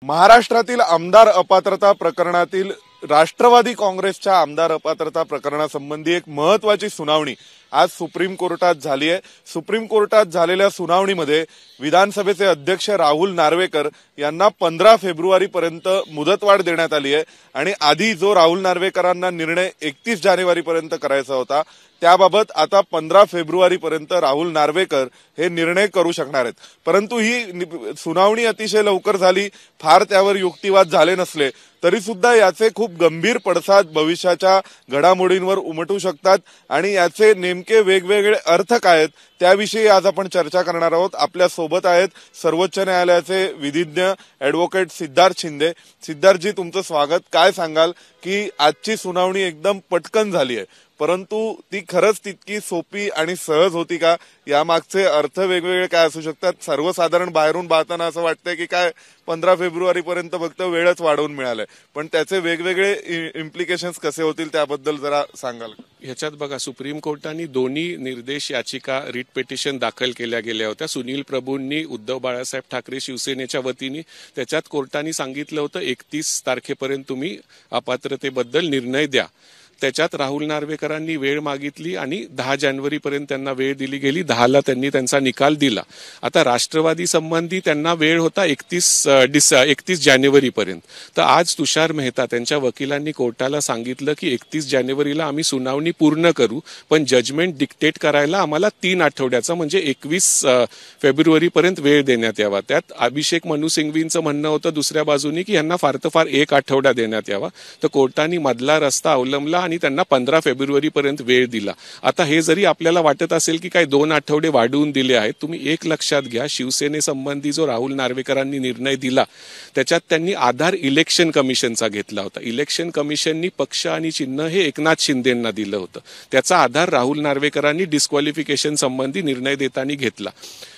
महाराष्ट्रातील आमदार अपात्रता प्रकरणातील राष्ट्रवादी काँग्रेसच्या आमदार अपात्रता प्रकरणासंबंधी एक महत्त्वाची सुनावणी आज सुप्रीम कोर्टात झाली आहे। सुप्रीम कोर्टात झालेल्या सुनावणीमध्ये विधानसभेचे अध्यक्ष राहुल नार्वेकर यांना 15 फेब्रुवारीपर्यंत मुदतवाढ देण्यात आली आहे आणि आधी जो राहुल नार्वेकरांना निर्णय 31 जानेवारीपर्यंत करायचा होता त्याबाबत आता 15 फेब्रुवारीपर्यंत राहुल नार्वेकर हे निर्णय करू शकणार आहेत। परंतु ही सुनावणी अतिशय लवकर झाली, फार त्यावर युक्तिवाद झाले नसले तरी सुद्धा याचे खूप गंभीर पडसाद भविष्याच्या घडामोडींवर उमटू शकतात आणि याचे नेमके वेगवेगळे अर्थ काय आहेत त्याविषयी आज आपण चर्चा करणार आहोत। आपल्या सोबत आहेत सर्वोच्च न्यायालयाचे विधिज्ञ ॲडव्होकेट सिद्धार्थ शिंदे। सिद्धार्थजी, तुमचं स्वागत। काय सांगाल की आजची सुनावणी एकदम पटकन झाली आहे, परंतु ती खरंच तितकी सोपी आणि सहज होती का? यामागचे अर्थ वेगवेगळे काय असू शकतात? सर्वसाधारण बाहेरून पाहताना असं वाटतंय की काय 15 फेब्रुवारीपर्यंत फक्त वेळच वाढवून मिळालाय, पण त्याचे वेगवेगळे इम्प्लिकेशन्स कसे होतील त्याबद्दल जरा सांगाल? ह्याच्यात बघा, सुप्रीम कोर्टाने दोन्ही निर्देश याचिका रिट पिटिशन दाखल केल्या गेल्या होत्या। सुनील प्रभूंनी उद्धव बाळासाहेब ठाकरे शिवसेनेच्या वतीने त्याच्यात कोर्टाने सांगितलं होतं 31 तारखेपर्यंत तुम्ही अपात्रतेबद्दल निर्णय द्या। त्याच्यात राहुल नार्वेकरांनी वेळ मागितली आणि 10 जानेवारीपर्यंत त्यांना वेळ दिली गेली। 10ला त्यांनी त्यांचा निकाल दिला। आता राष्ट्रवादी संबंधी त्यांना वेळ होता 31 जानेवारीपर्यंत। तर आज तुषार मेहता त्यांच्या वकिलांनी कोर्टाला सांगितलं की 31 जानेवारीला आम्ही सुनावणी पूर्ण करू, पण जजमेंट डिक्टेट करायला आम्हाला 3 आठवड्याचा म्हणजे 21 फेब्रुवारीपर्यंत वेळ देण्यात यावा। त्यात अभिषेक मनु सिंघवींचं म्हणणं होतं दुसऱ्या बाजूनी की यांना फार तर फार 1 आठवडा देण्यात यावा। तर कोर्टाने मधला रस्ता अवलंबला आणि त्यांना 15 फेब्रुवारीपर्यंत वेळ दिला। आता हे जरी आपल्याला वाटत असेल की काय 2 आठवडे वाढवून दिले आहेत, तुम्ही एक लक्षात घ्या, शिवसेनेसंबंधी जो राहुल नार्वेकरांनी निर्णय दिला त्याच्यात त्यांनी आधार इलेक्शन कमिशनचा घेतला होता। इलेक्शन कमिशननी पक्ष आणि चिन्ह हे एकनाथ शिंदेंना दिलं होतं, त्याचा आधार राहुल नार्वेकरांनी डिस्क्वालिफिकेशन संबंधी निर्णय देताना घेतला।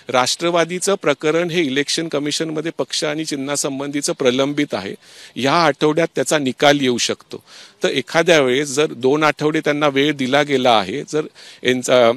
राष्ट्रवादीचं प्रकरण हे इलेक्शन कमिशनमध्ये पक्ष आणि चिन्हासंबंधीचं प्रलंबित आहे। या आठवड्यात त्याचा निकाल येऊ शकतो। तर एखाद्या वेळेस जर 2 आठवडे त्यांना वेळ दिला गेला आहे, जर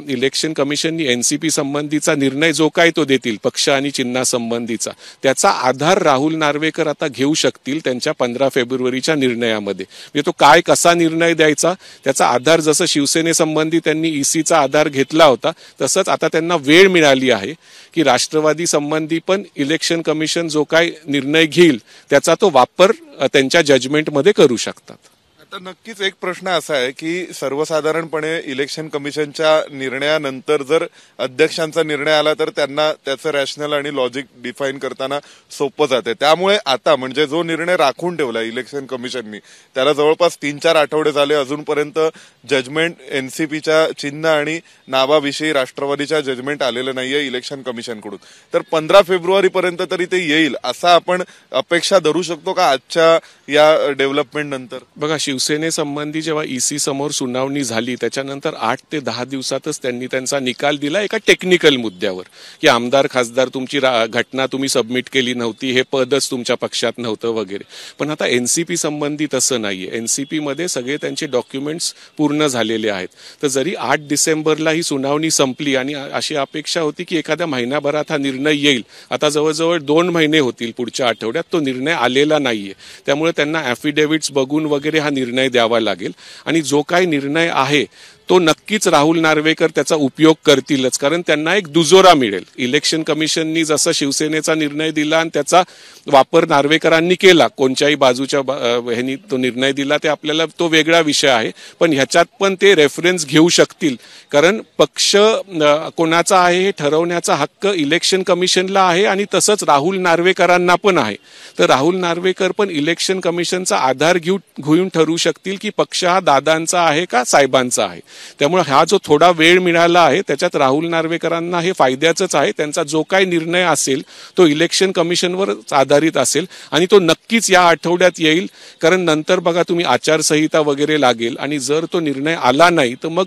इलेक्शन कमिशननी एनसीपी संबंधीचा निर्णय जो काय तो देतील पक्ष आणि चिन्हासंबंधीचा, त्याचा आधार राहुल नार्वेकर आता घेऊ शकतील त्यांच्या 15 फेब्रुवारीच्या निर्णयामध्ये। म्हणजे तो काय कसा निर्णय द्यायचा त्याचा आधार, जसं शिवसेनेसंबंधी त्यांनी ईसीचा आधार घेतला होता तसंच आता त्यांना वेळ मिळाली आहे की राष्ट्रवादी संबंधी पण इलेक्शन कमिशन जो काय निर्णय घेईल त्याचा तो वापर त्यांच्या जजमेंटमध्ये करू शकतात। आता नक्कीच एक प्रश्न असा आहे की सर्वसाधारणपणे इलेक्शन कमिशनच्या निर्णयानंतर जर अध्यक्षांचा निर्णय आला तर त्यांना त्याचं रॅशनल आणि लॉजिक डिफाईन करताना सोपं जाते। त्यामुळे आता म्हणजे जो निर्णय राखून ठेवला इलेक्शन कमिशननी त्याला जवळपास 3-4 आठवडे झाले, अजूनपर्यंत जजमेंट एनसीपीच्या चिन्ह आणि नावाविषयी राष्ट्रवादीच्या जजमेंट आलेलं नाहीये इलेक्शन कमिशनकडून। तर 15 फेब्रुवारीपर्यंत तरी ते येईल असा आपण अपेक्षा धरू शकतो का आजच्या या डेव्हलपमेंट नंतर? बघा, शिवसेनेसंबंधी जेव्हा ईसी समोर सुनावणी झाली त्याच्यानंतर 8 ते 10 दिवसातच त्यांनी त्यांचा निकाल दिला एका टेक्निकल मुद्द्यावर की आमदार खासदार तुमची घटना तुम्ही सबमिट केली नव्हती, हे पदच तुमच्या पक्षात नव्हतं वगैरे। पण आता एनसीपी संबंधी तसं नाहीये। एनसीपी मध्ये सगळे त्यांचे डॉक्युमेंट्स पूर्ण झालेले आहेत। तर जरी 8 डिसेंबरला ही सुनावणी संपली आणि अशी अपेक्षा होती की एखाद्या महिन्याभरात हा निर्णय येईल, आता जवळजवळ 2 महिने होतील पुढच्या आठवड्यात, तो निर्णय आलेला नाहीये। त्यामुळे त्यांना ॲफिडेव्हिट्स बघून वगैरे हा निर्णय द्यावा लागेल आणि जो काही निर्णय आहे तो नक्कीच राहुल नार्वेकर त्याचा उपयोग करतीलच, कारण त्यांना एक दुजोरा मिळेल। इलेक्शन कमिशननी जसा शिवसेनेचा निर्णय दिला आणि त्याचा वापर नार्वेकरांनी केला, कोणत्याही बाजूच्या ह्यांनी तो निर्णय दिला ते आपल्याला तो वेगळा विषय आहे, पण ह्याच्यात पण ते रेफरन्स घेऊ शकतील, कारण पक्ष कोणाचा आहे हे ठरवण्याचा हक्क इलेक्शन कमिशनला आहे आणि तसंच राहुल नार्वेकरांना पण आहे। तर राहुल नार्वेकर पण इलेक्शन कमिशनचा आधार घेऊन ठरवू शकतील की पक्ष हा दादांचा आहे का साहेबांचा आहे। त्यामुळे हा जो थोडा वेळ मिळाला आहे त्याच्यात राहुल नार्वेकरांना हे फायद्याचंच आहे। त्यांचा जो काही निर्णय असेल तो इलेक्शन कमिशनवर आधारित असेल आणि तो नक्कीच या आठवड्यात येईल, कारण नंतर बघा तुम्ही आचारसंहिता वगैरे लागेल आणि जर तो निर्णय आला नाही तर मग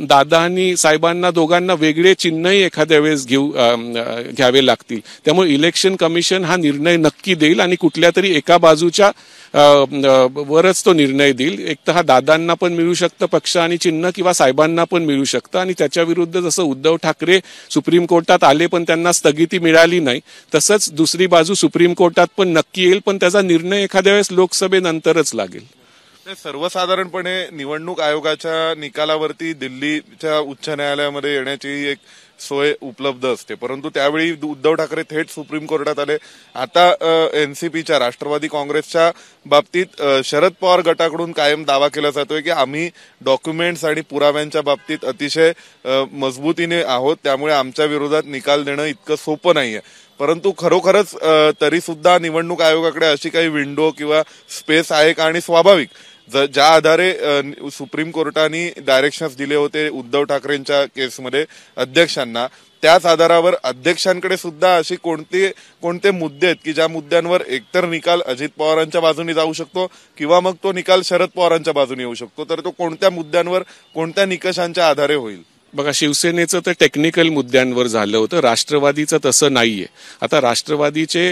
दादा आणि साहेबांना दोघांना वेगळे चिन्हही एखाद्या वेळेस घ्यावे लागतील। त्यामुळे इलेक्शन कमिशन हा निर्णय नक्की देईल आणि कुठल्या तरी एका बाजूच्या वरच तो निर्णय देईल. एक तर हा दादांना पण मिळू शकतं पक्ष आणि चिन्ह, किंवा साहेबांना पण मिळू शकतं. आणि त्याच्या विरुद्ध जसं उद्धव ठाकरे सुप्रीम कोर्टात आले पण त्यांना स्थगिती मिळाली नाही, तसंच दुसरी बाजू सुप्रीम कोर्टात पण नक्की येईल, पण त्याचा निर्णय एखाद्या वेळेस लोकसभेनंतरच लागेल. सर्वसाधारणपणे निवडणूक आयोगाच्या निकालावरती दिल्लीच्या उच्च न्यायालयामध्ये येण्याची एक सोय उपलब्ध असते, परंतु त्यावेळी उद्धव ठाकरे थेट सुप्रीम कोर्टात आले. आता एनसीपीच्या राष्ट्रवादी काँग्रेसच्या बाबतीत शरद पवार गटाकडून कायम दावा केला जातोय की आम्ही डॉक्युमेंट्स आणि पुराव्यांच्या बाबतीत अतिशय मजबूतीने आहोत, त्यामुळे आमच्या विरोधात निकाल देणं इतकं सोपं नाहीये. परंतु खरोखरच तरी सुद्धा निवडणूक आयोगाकडे अशी काही विंडो किंवा स्पेस आहे का? आणि स्वाभाविक ज्या आधारे सुप्रीम कोर्टाने डायरेक्शन्स दिले होते उद्धव ठाकरेंच्या केसमध्ये अध्यक्षांना, त्याच आधारावर अध्यक्षांकडे सुद्धा अशी कोणते मुद्दे आहेत की ज्या मुद्द्यांवर एकतर निकाल अजित पवारांच्या बाजूने जाऊ शकतो किंवा मग तो निकाल शरद पवारांच्या बाजूने येऊ शकतो, तर तो कोणत्या मुद्द्यांवर कोणत्या निकषांच्या आधारे होईल? बघा, शिवसेनेचं तर टेक्निकल मुद्द्यांवर झालं होतं, राष्ट्रवादीचं तसं नाहीये. आता राष्ट्रवादीचे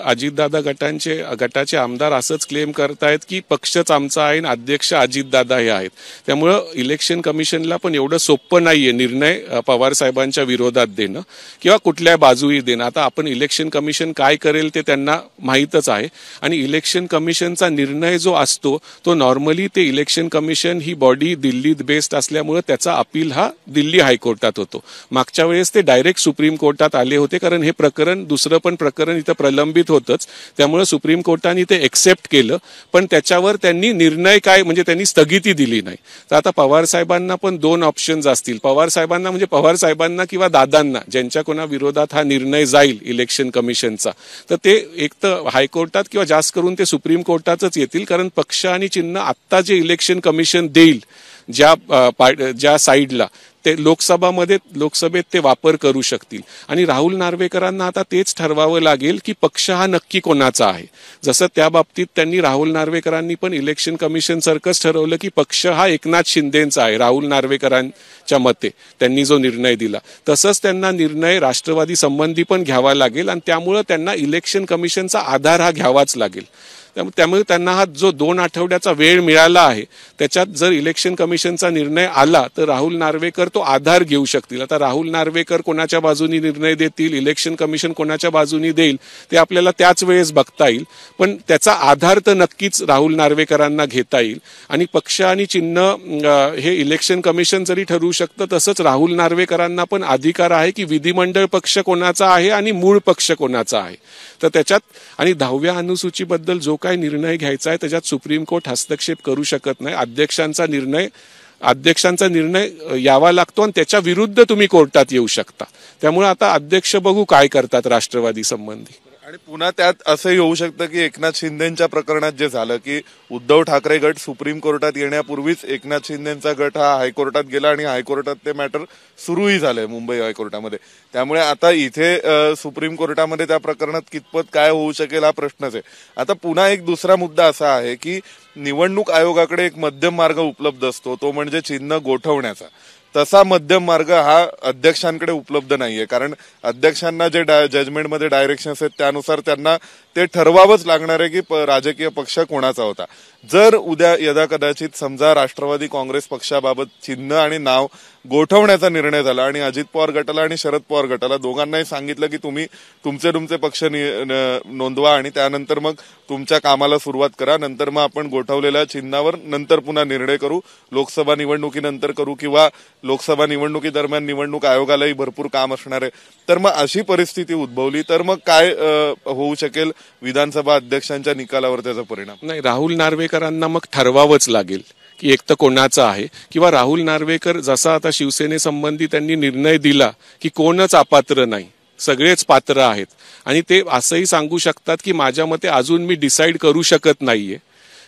अजितदादा गटाचे आमदार असंच क्लेम करतायत की पक्षच आमचा आहे आणि अध्यक्ष अजितदादा हे आहेत. त्यामुळं इलेक्शन कमिशनला पण एवढं सोपं नाहीये निर्णय पवार साहेबांच्या विरोधात देणं किंवा कुठल्या बाजूही देणं. आता आपण इलेक्शन कमिशन काय करेल ते त्यांना माहीतच आहे, आणि इलेक्शन कमिशनचा निर्णय जो असतो तो नॉर्मली ते इलेक्शन कमिशन ही बॉडी दिल्लीत बेस्ड असल्यामुळे त्याचा अपील हा दिल्ली हायकोर्टात होतो. मागच्या वेळेस ते डायरेक्ट सुप्रीम कोर्टात आले होते, कारण हे प्रकरण दुसरं पण प्रकरण इथं प्रलंबित होतंच, त्यामुळे सुप्रीम कोर्टाने ते एक्सेप्ट केलं. पण त्याच्यावर त्यांनी निर्णय काय म्हणजे त्यांनी स्थगिती दिली नाही. तर आता पवार साहेबांना पण दोन ऑप्शन्स असतील. पवार साहेबांना म्हणजे पवार साहेबांना किंवा दादांना, ज्यांच्या कोणा विरोधात हा निर्णय जाईल इलेक्शन कमिशनचा, तर ते एक तर हायकोर्टात किंवा जास्त करून ते सुप्रीम कोर्टातच येतील. कारण पक्ष आणि चिन्ह आत्ता जे इलेक्शन कमिशन देईल ज्या साईडला, ते लोकसभेत ते वापर करू शकतील. आणि राहुल नार्वेकरांना आता तेच ठरवावं लागेल की पक्ष हा नक्की कोणाचा आहे. जसं त्या बाबतीत त्यांनी राहुल नार्वेकरांनी पण इलेक्शन कमिशन सारखंच ठरवलं की पक्ष हा एकनाथ शिंदेचा आहे. राहुल नार्वेकरांच्या मते त्यांनी जो निर्णय दिला तसंच त्यांना निर्णय राष्ट्रवादी संबंधी पण घ्यावा लागेल, आणि त्यामुळे त्यांना इलेक्शन कमिशनचा आधार हा घ्यावाच लागेल. त्यामुळे त्यांना हा जो 2 आठवड्याचा वेळ मिळाला आहे, त्याच्यात जर इलेक्शन कमिशनचा निर्णय आला तर राहुल नार्वेकर तो आधार घेऊ शकतील. आता राहुल नार्वेकर कोणाच्या बाजूनी निर्णय देतील, इलेक्शन कमिशन कोणाच्या बाजूनी देईल, ते आपल्याला त्याच वेळेस बघता येईल. पण त्याचा आधार तर नक्कीच राहुल नार्वेकरांना घेता येईल. आणि पक्ष आणि चिन्ह हे इलेक्शन कमिशन जरी ठरवू शकतं, तसंच राहुल नार्वेकरांना पण अधिकार आहे की विधिमंडळ पक्ष कोणाचा आहे आणि मूळ पक्ष कोणाचा आहे. तर त्याच्यात आणि 10व्या अनुसूचीबद्दल जो काय निर्णय घ्यायचा आहे त्याच्यात सुप्रीम कोर्ट हस्तक्षेप करू शकत नाही. अध्यक्षांचा निर्णय यावा लागतो आणि त्याच्या विरुद्ध तुम्ही कोर्टात येऊ शकता. त्यामुळे आता अध्यक्ष बघू काय करतात राष्ट्रवादी संबंधी. आणि पुन्हा त्यात असं येऊ शकतं की एकनाथ शिंदेच्या प्रकरणात जे झालं की उद्धव ठाकरे गट सुप्रीम कोर्टात येण्यापूर्वीच एकनाथ शिंदेचा गट हा हायकोर्टात गेला आणि हायकोर्टात ते मॅटर सुरूही झालंय मुंबई हायकोर्टामध्ये. त्यामुळे आता इथे सुप्रीम कोर्टामध्ये त्या प्रकरणात कितपत काय होऊ शकेल हा प्रश्नच आहे. आता पुन्हा एक दुसरा मुद्दा असा आहे की निवडणूक आयोगाकडे एक मध्यम मार्ग उपलब्ध असतो, तो म्हणजे चिन्ह गोठवण्याचा. तसा मध्यम मार्ग हा अध्यक्षांकडे उपलब्ध नाहीये, कारण अध्यक्षांना जे जजमेंटमध्ये डायरेक्शन्स आहेत त्यानुसार त्यांना ते ठरवावंच लागणार आहे की राजकीय पक्ष कोणाचा होता. जर उद्या यदा कदाचित समजा राष्ट्रवादी काँग्रेस पक्षाबाबत चिन्ह आणि नाव गोठवण्याचा निर्णय झाला आणि अजित पवार गटाला आणि शरद पवार गटाला दोघांनाही सांगितलं की तुम्ही तुमचे पक्ष नोंदवा आणि त्यानंतर मग तुमच्या कामाला सुरुवात करा, नंतर मग आपण गोठवलेल्या चिन्हावर नंतर पुन्हा निर्णय करू, लोकसभा निवडणुकीनंतर करू किंवा लोकसभा निवडणुकी दरम्यान निवडणूक आयोगालाही भरपूर काम असणार आहे. तर मग अशी परिस्थिती उद्भवली तर मग काय होऊ शकेल विधानसभा अध्यक्षांच्या निकालावर त्याचा परिणाम? नाही, राहुल नार्वेकरांना मग ठरवावंच लागेल की एक तर कोणाचा आहे, किंवा राहुल नार्वेकर जसा आता शिवसेनेसंबंधी त्यांनी निर्णय दिला की कोणच अपात्र नाही, सगळेच पात्र आहेत, आणि ते असंही सांगू शकतात की माझ्या मते अजून मी डिसाईड करू शकत नाहीये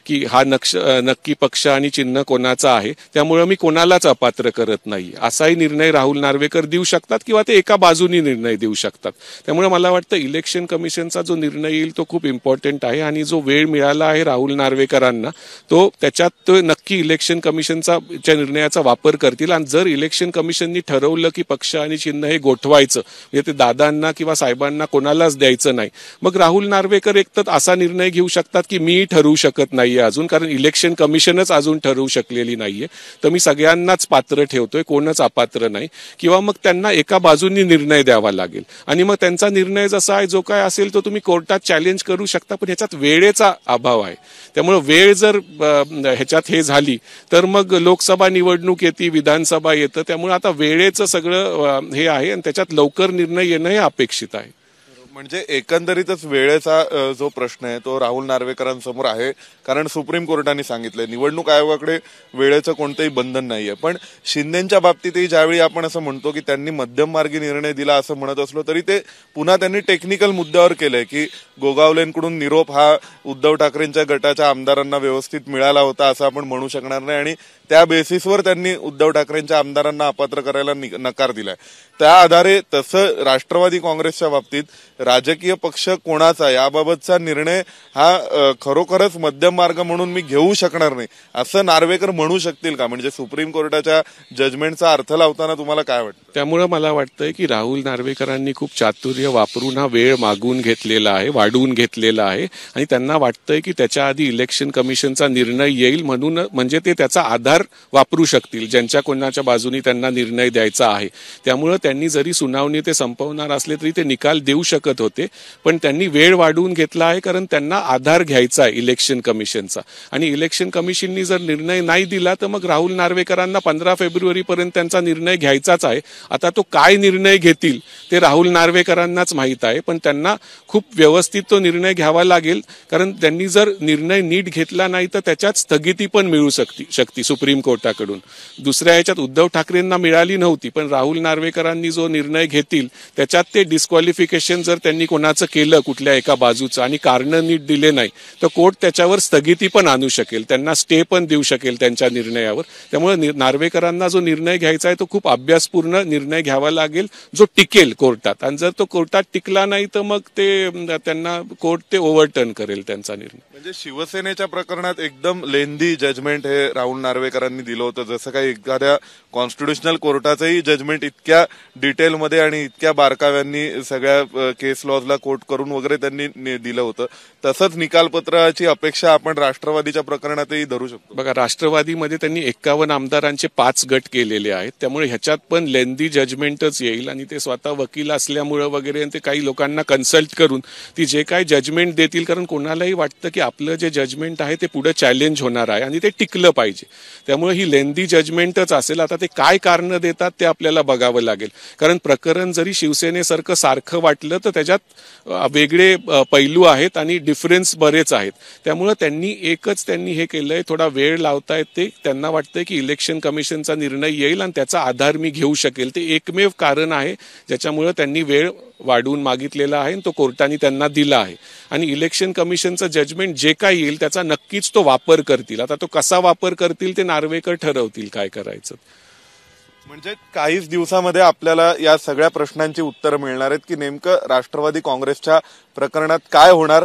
की हा नक्की पक्ष आणि चिन्ह कोणाचा आहे, त्यामुळे मी कोणालाच अपात्र करत नाही, असाही निर्णय राहुल नार्वेकर देऊ शकतात किंवा ते एका बाजूनी निर्णय देऊ शकतात. त्यामुळे मला वाटतं इलेक्शन कमिशनचा जो निर्णय येईल तो खूप इम्पॉर्टंट आहे, आणि जो वेळ मिळाला आहे राहुल नार्वेकरांना त्याच्यात नक्की इलेक्शन कमिशनच्या निर्णयाचा वापर करतील. आणि जर इलेक्शन कमिशननी ठरवलं की पक्ष आणि चिन्ह हे गोठवायचं, म्हणजे ते दादांना किंवा साहेबांना कोणालाच द्यायचं नाही, मग राहुल नार्वेकर एक तर असा निर्णय घेऊ शकतात की मी ठरवू शकत नाही नाहीये अजून, कारण इलेक्शन कमिशनच अजून ठरवू शकलेली नाहीये. तर मी सगळ्यांनाच पात्र ठेवतोय, कोणच अपात्र नाही. किंवा मग त्यांना एका बाजूनी निर्णय द्यावा लागेल आणि मग त्यांचा निर्णय जसा आहे जो काय असेल तो तुम्ही कोर्टात चॅलेंज करू शकता, पण ह्याच्यात वेळेचा अभाव आहे. त्यामुळे वेळ जर ह्याच्यात हे झाली तर मग लोकसभा निवडणूक येते, विधानसभा येतं. त्यामुळे आता वेळेचं सगळं हे आहे आणि त्याच्यात लवकर निर्णय येणं हे अपेक्षित आहे. म्हणजे एकंदरीतच वेळेचा जो प्रश्न आहे तो राहुल नार्वेकरांसमोर आहे, कारण सुप्रीम कोर्टाने सांगितलंय निवडणूक आयोगाकडे वेळेचं कोणतंही बंधन नाहीये. पण शिंदेच्या बाबतीतही ज्यावेळी आपण असं म्हणतो की त्यांनी मध्यममार्गी निर्णय दिला असं म्हणत असलो तरी ते पुन्हा त्यांनी टेक्निकल मुद्द्यावर केलंय की गोगावलेंकडून निरोप हा उद्धव ठाकरेंच्या गटाच्या आमदारांना व्यवस्थित मिळाला होता असं आपण म्हणू शकणार नाही आणि त्या बेसिसवर त्यांनी उद्धव ठाकरेंच्या आमदारांना अपात्र करायला नकार दिलाय. त्या आधारे तसं राष्ट्रवादी काँग्रेसच्या बाबतीत राजकीय पक्ष कोणाचा याबाबतचा निर्णय हा खरोखरच मध्यम मार्ग म्हणून मी घेऊ शकणार नाही असं नार्वेकर म्हणू शकतील का? म्हणजे सुप्रीम कोर्टाच्या जजमेंटचा अर्थ लावताना तुम्हाला काय वाटतं? त्यामुळे मला वाटतंय की राहुल नार्वेकरांनी खूप चातुर्य वापरून हा वेळ मागून घेतलेला आहे, वाढवून घेतलेला आहे आणि त्यांना वाटतंय की त्याच्या आधी इलेक्शन कमिशनचा निर्णय येईल म्हणून, म्हणजे ते त्याचा आधार वापरू शकतील ज्यांच्या कोणाच्या बाजूनी त्यांना निर्णय द्यायचा आहे. त्यामुळे त्यांनी जरी सुनावणी ते संपवणार असले तरी ते निकाल देऊ शकत होते, पण त्यांनी वेळ वाढवून घेतला आहे कारण त्यांना आधार घ्यायचा आहे इलेक्शन कमिशनचा. आणि इलेक्शन कमिशननी जर निर्णय नाही दिला तर मग राहुल नार्वेकरांना 15 फेब्रुवारीपर्यंत त्यांचा निर्णय घ्यायचाच आहे. आता तो काय निर्णय घेतील ते राहुल नार्वेकरांनाच माहीत आहे, पण त्यांना खूप व्यवस्थित तो निर्णय घ्यावा लागेल, कारण त्यांनी जर निर्णय नीट घेतला नाही तर त्याच्यात स्थगिती पण मिळू शकते सुप्रीम कोर्टाकडून. दुसऱ्या ह्याच्यात उद्धव ठाकरेंना मिळाली नव्हती, पण राहुल नार्वेकरांनी जो निर्णय घेतील त्याच्यात ते डिस्क्वालिफिकेशन जर त्यांनी कोणाचं केलं कुठल्या एका बाजूचं आणि कारणं नीट दिले नाही तर कोर्ट त्याच्यावर स्थगिती पण आणू शकेल, त्यांना स्टे पण देऊ शकेल त्यांच्या निर्णयावर. त्यामुळे नार्वेकरांना जो निर्णय घ्यायचा आहे तो खूप अभ्यासपूर्ण निर्णय घ्यावा लागेल जो टिकेल कोर्टात, आणि जर तो कोर्टात टिकला नाही तर मग ते त्यांना कोर्ट ते ओव्हरटर्न करेल त्यांचा निर्णय. म्हणजे शिवसेनेच्या प्रकरणात एकदम लेंदी जजमेंट हे राहुल नार्वेकरांनी दिलं होतं, जसं काही एखाद्या कॉन्स्टिट्युशनल कोर्टाचंही जजमेंट इतक्या डिटेलमध्ये आणि इतक्या बारकाव्यांनी सगळ्या केस लॉजला कोट करून वगैरे त्यांनी दिलं होतं. तसंच निकालपत्राची अपेक्षा आपण राष्ट्रवादीच्या प्रकरणातही धरू शकतो. बघा, राष्ट्रवादीमध्ये त्यांनी 51 आमदारांचे 5 गट केलेले आहेत, त्यामुळे ह्याच्यात पण लेंदी जजमेंटच येईल आणि ते स्वतः वकील असल्यामुळे वगैरे ते काही लोकांना कन्सल्ट करून ती जे काही जजमेंट देतील, कारण कोणालाही वाटतं की आपलं जे जजमेंट आहे ते पुढे चॅलेंज होणार आहे आणि ते टिकलं पाहिजे. त्यामुळे ही लेंदी जजमेंटच असेल. आता ते काय कारण देतात ते आपल्याला बघावं लागेल, कारण प्रकरण जरी शिवसेनेसारखं सारखं वाटलं तर त्याच्यात वेगळे पैलू आहेत आणि डिफरन्स बरेच आहेत. त्यामुळे त्यांनी हे केलंय, थोडा वेळ लावतायत. ते त्यांना वाटतंय की इलेक्शन कमिशनचा निर्णय येईल आणि त्याचा आधार मी घेऊ शकेल. ते एकमेव कारण आहे ज्याच्यामुळे त्यांनी वेळ वाढवून मागितलेला आहे, तो कोर्टाने त्यांना दिला आहे. आणि इलेक्शन कमिशनचं जजमेंट जे काही येईल त्याचा नक्कीच तो वापर करतील. आता तो कसा वापर करतील ते नार्वेकर ठरवतील काय करायचं. म्हणजे काहीच दिवसामध्ये आपल्याला या सगळ्या प्रश्नांची उत्तरं मिळणार आहेत की नेमकं राष्ट्रवादी काँग्रेसच्या प्रकरणात काय होणार,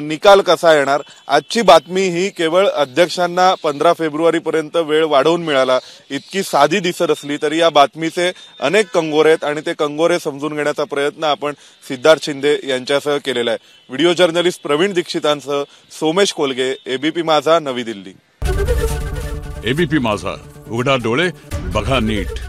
निकाल कसा येणार. आजची बातमी ही केवळ अध्यक्षांना 15 फेब्रुवारीपर्यंत वेळ वाढवून मिळाला इतकी साधी दिसत असली तरी या बातमीचे अनेक कंगोरे आहेत आणि ते कंगोरे समजून घेण्याचा प्रयत्न आपण सिद्धार्थ शिंदे यांच्यासह केलेला आहे. व्हिडिओ जर्नलिस्ट प्रवीण दीक्षितांसह सोमेश कोलगे, एबीपी माझा, नवी दिल्ली. एबीपी माझा, उघडा डोळे बघा नीट.